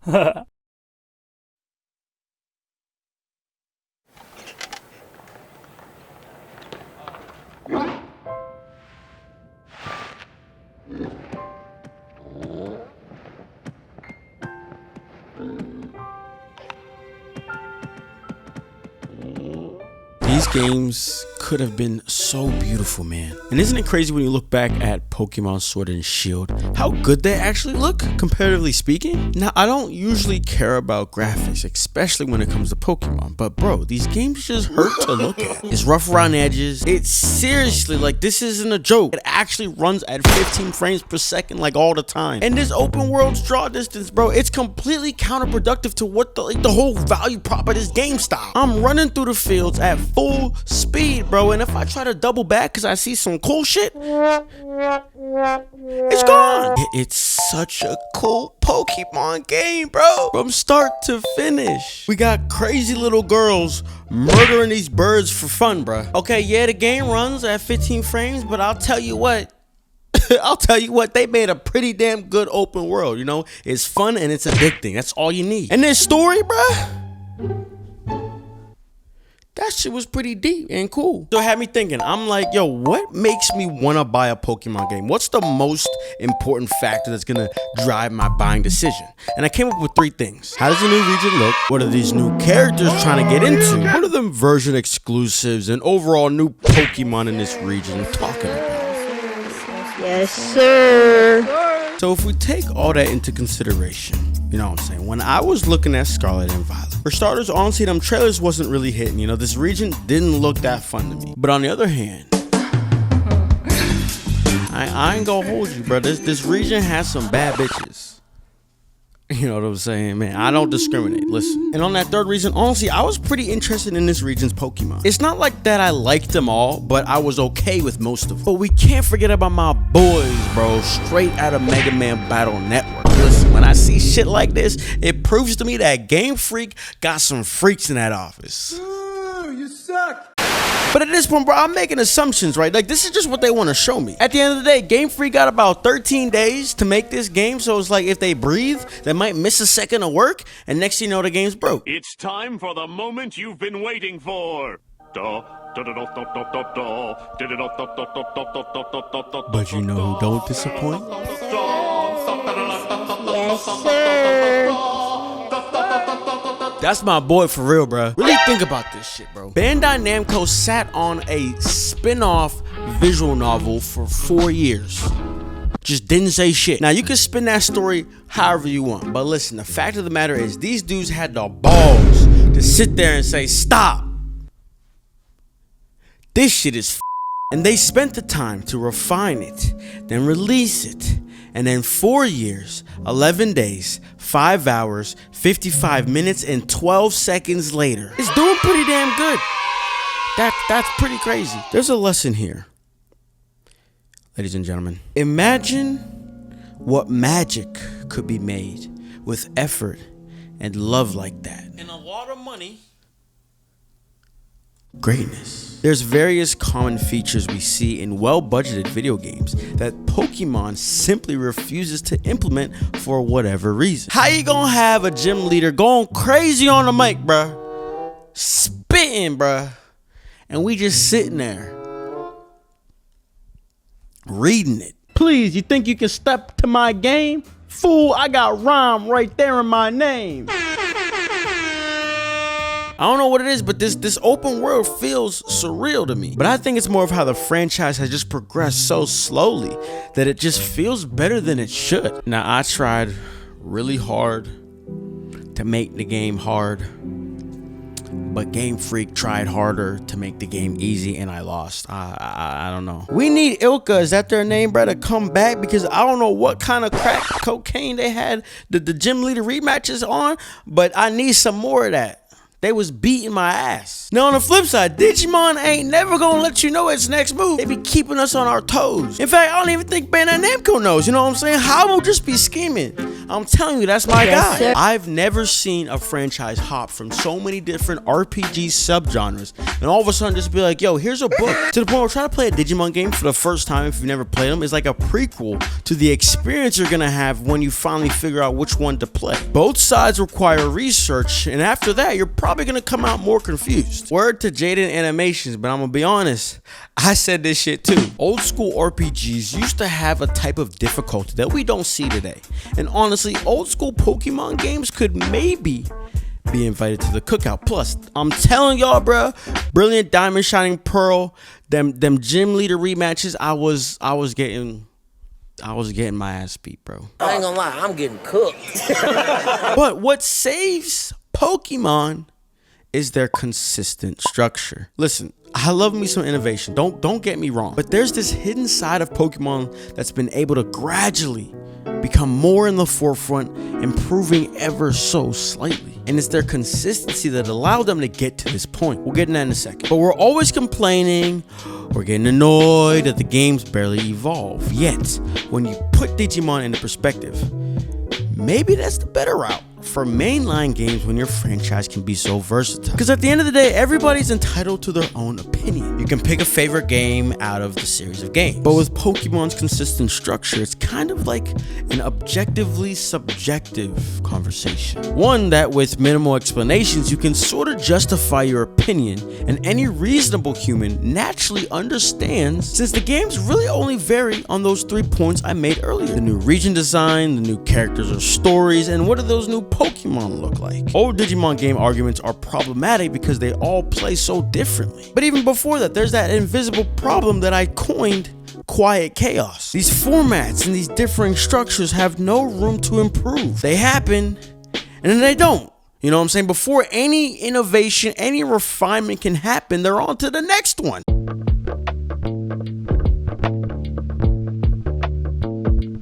These games could have been so beautiful, man. And isn't it crazy when you look back at Pokemon Sword and Shield, how good they actually look, comparatively speaking? Now, I don't usually care about graphics, especially when it comes to Pokemon, but bro, these games just hurt to look at. It's rough around edges. It's seriously, like, this isn't a joke. It actually runs at 15 frames per second, like, all the time. And this open world's draw distance, bro, it's completely counterproductive to what the whole value prop of this game style. I'm running through the fields at full speed, bro, and if I try to double back because I see some cool shit, it's gone. It's such a cool Pokemon game, bro, from start to finish. We got crazy little girls murdering these birds for fun, bro. Okay, yeah, the game runs at 15 frames, but I'll tell you what, they made a pretty damn good open world, you know? It's fun and it's addicting. That's all you need. And this story, bruh, that shit was pretty deep and cool. So it had me thinking, I'm like, yo, what makes me want to buy a Pokemon game? What's the most important factor that's going to drive my buying decision? And I came up with 3 things. How does the new region look? What are these new characters trying to get into? What are them version exclusives and overall new Pokemon in this region talking about? Yes, sir. So if we take all that into consideration, you know what I'm saying, when I was looking at Scarlet and Violet, for starters, honestly, them trailers wasn't really hitting. You know, this region didn't look that fun to me. But on the other hand, I ain't gonna hold you, bro. This region has some bad bitches. You know what I'm saying, man? I don't discriminate, listen. And on that 3rd reason, honestly, I was pretty interested in this region's Pokemon. It's not like that I liked them all, but I was okay with most of them. But we can't forget about my boys, bro, straight out of Mega Man Battle Network. Listen, when I see shit like this, it proves to me that Game Freak got some freaks in that office. Ooh, you suck. But at this point, bro, I'm making assumptions, right? Like, this is just what they want to show me. At the end of the day, Game Freak got about 13 days to make this game, so it's like if they breathe, they might miss a second of work, and next thing you know, the game's broke. It's time for the moment you've been waiting for. But you know who don't disappoint? Yes, sir. That's my boy for real, bro. Really think about this shit, bro. Bandai Namco sat on a spin-off visual novel for 4 years. Just didn't say shit. Now, you can spin that story however you want, but listen, the fact of the matter is these dudes had the balls to sit there and say, stop. This shit is and they spent the time to refine it, then release it. And then 4 years, 11 days, 5 hours, 55 minutes, and 12 seconds later, it's doing pretty damn good. That's pretty crazy. There's a lesson here, ladies and gentlemen. Imagine what magic could be made with effort and love like that. And a lot of money. Greatness. There's various common features we see in well-budgeted video games that Pokemon simply refuses to implement for whatever reason. How you gonna have a gym leader going crazy on the mic, bruh? Spitting, bruh. And we just sitting there reading it. Please, you think you can step to my game? Fool, I got rhyme right there in my name. I don't know what it is, but this open world feels surreal to me. But I think it's more of how the franchise has just progressed so slowly that it just feels better than it should. Now, I tried really hard to make the game hard, but Game Freak tried harder to make the game easy, and I lost. I don't know. We need Ilka, is that their name, bro, to come back, because I don't know what kind of crack cocaine they had the gym leader rematches on, but I need some more of that. They was beating my ass. Now on the flip side, Digimon ain't never gonna let you know its next move. They be keeping us on our toes. In fact, I don't even think Bandai Namco knows, you know what I'm saying? How will just be scheming? I'm telling you, that's my guy. sir. I've never seen a franchise hop from so many different RPG subgenres and all of a sudden just be like, yo, here's a book. To the point where trying to play a Digimon game for the first time if you've never played them is like a prequel to the experience you're gonna have when you finally figure out which one to play. Both sides require research, and after that, you're probably gonna come out more confused. Word to Jaden Animations, but I'm gonna be honest, I said this shit too. Old school RPGs used to have a type of difficulty that we don't see today. And honestly, old school Pokemon games could maybe be invited to the cookout. Plus, I'm telling y'all, bro, Brilliant Diamond, Shining Pearl, them gym leader rematches, I was getting my ass beat, bro. I ain't gonna lie, I'm getting cooked. But what saves Pokemon is their consistent structure. Listen, I love me some innovation. Don't get me wrong. But there's this hidden side of Pokemon that's been able to gradually become more in the forefront, improving ever so slightly. And it's their consistency that allowed them to get to this point. We'll get into that in a second. But we're always complaining, we're getting annoyed that the games barely evolve. Yet, when you put Digimon into perspective, maybe that's the better route for mainline games when your franchise can be so versatile. Because at the end of the day, everybody's entitled to their own opinion. You can pick a favorite game out of the series of games. But with Pokemon's consistent structure, it's kind of like an objectively subjective conversation. One that with minimal explanations, you can sort of justify your opinion, and any reasonable human naturally understands, since the games really only vary on those 3 points I made earlier. The new region design, the new characters or stories, and what do those new Pokemon look like? Old Digimon game arguments are problematic because they all play so differently. But even before that, there's that invisible problem that I coined quiet chaos. These formats and these differing structures have no room to improve. They happen and then they don't. You know what I'm saying? Before any innovation, any refinement can happen, they're on to the next one.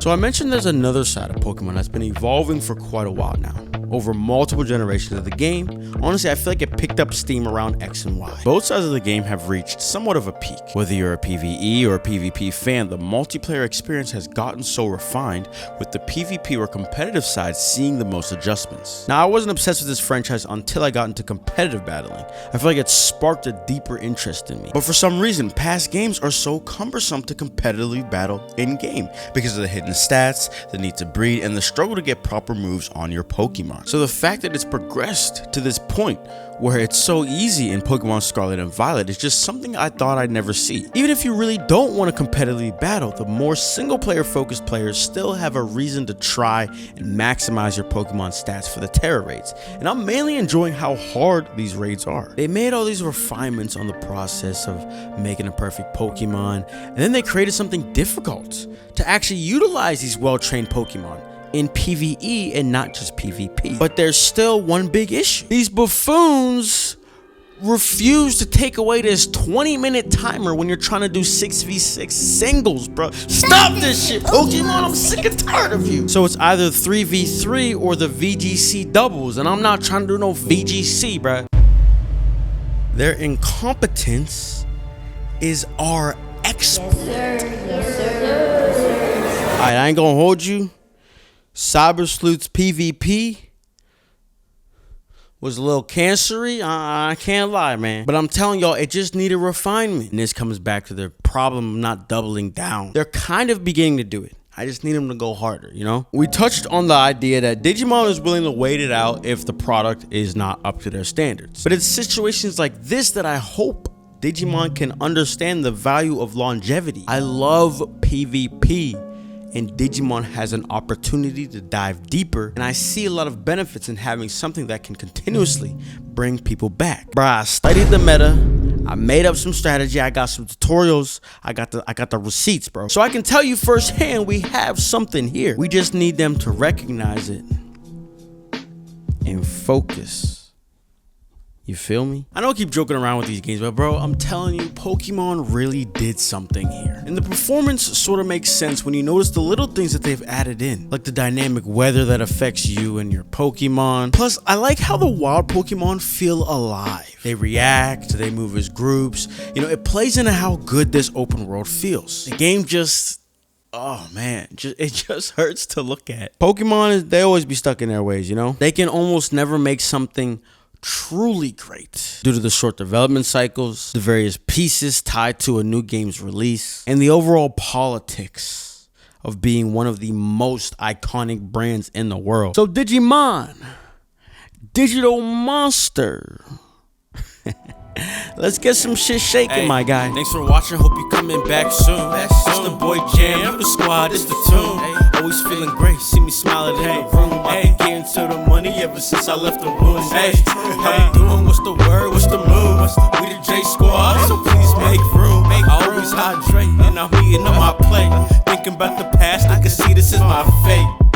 So I mentioned there's another side of Pokemon that's been evolving for quite a while now. Over multiple generations of the game, honestly, I feel like it picked up steam around X and Y. Both sides of the game have reached somewhat of a peak. Whether you're a PvE or a PvP fan, the multiplayer experience has gotten so refined, with the PvP or competitive side seeing the most adjustments. Now, I wasn't obsessed with this franchise until I got into competitive battling. I feel like it sparked a deeper interest in me. But for some reason, past games are so cumbersome to competitively battle in-game because of the hidden stats, the need to breed, and the struggle to get proper moves on your Pokemon. So the fact that it's progressed to this point where it's so easy in Pokemon Scarlet and Violet is just something I thought I'd never see. Even if you really don't want to competitively battle, the more single-player focused players still have a reason to try and maximize your Pokemon stats for the Terra raids. And I'm mainly enjoying how hard these raids are. They made all these refinements on the process of making a perfect Pokemon, and then they created something difficult to actually utilize these well-trained Pokemon in PvE and not just PvP. But there's still one big issue. These buffoons refuse to take away this 20-minute timer when you're trying to do 6v6 singles, bro. Stop this shit, Pokemon. I'm sick and tired of you. So it's either 3v3 or the VGC doubles, and I'm not trying to do no VGC, bro. Their incompetence is our expert. Alright, I ain't gonna hold you. Cyber Sleuth's PvP was a little cancery. I can't lie, man. But I'm telling y'all, it just needed refinement. And this comes back to their problem of not doubling down. They're kind of beginning to do it. I just need them to go harder, you know? We touched on the idea that Digimon is willing to wait it out if the product is not up to their standards. But it's situations like this that I hope Digimon can understand the value of longevity. I love PvP. And Digimon has an opportunity to dive deeper, and I see a lot of benefits in having something that can continuously bring people back. Bruh, I studied the meta, I made up some strategy, I got some tutorials, I got the receipts, bro. So I can tell you firsthand, we have something here. We just need them to recognize it and focus. You feel me? I know I keep joking around with these games, but bro, I'm telling you, Pokemon really did something here. And the performance sort of makes sense when you notice the little things that they've added in, like the dynamic weather that affects you and your Pokemon. Plus, I like how the wild Pokemon feel alive. They react, they move as groups. You know, it plays into how good this open world feels. The game just, oh man, it just hurts to look at. Pokemon, they always be stuck in their ways, you know? They can almost never make something truly great due to the short development cycles, the various pieces tied to a new game's release, and the overall politics of being one of the most iconic brands in the world. So Digimon, digital monster. Let's get some shit shaking, my guy. Thanks for watching. Hope you coming back soon. It's the boy Jam, the squad, it's the tune. Always feeling great, see me smiling in the room. I've been getting to the money ever since I left the room. Hey, how you doing? What's the word? What's the move? We the J Squad, so please make room. I always hydrate and I'm eating on my plate. Thinking about the past, I can see this is my fate.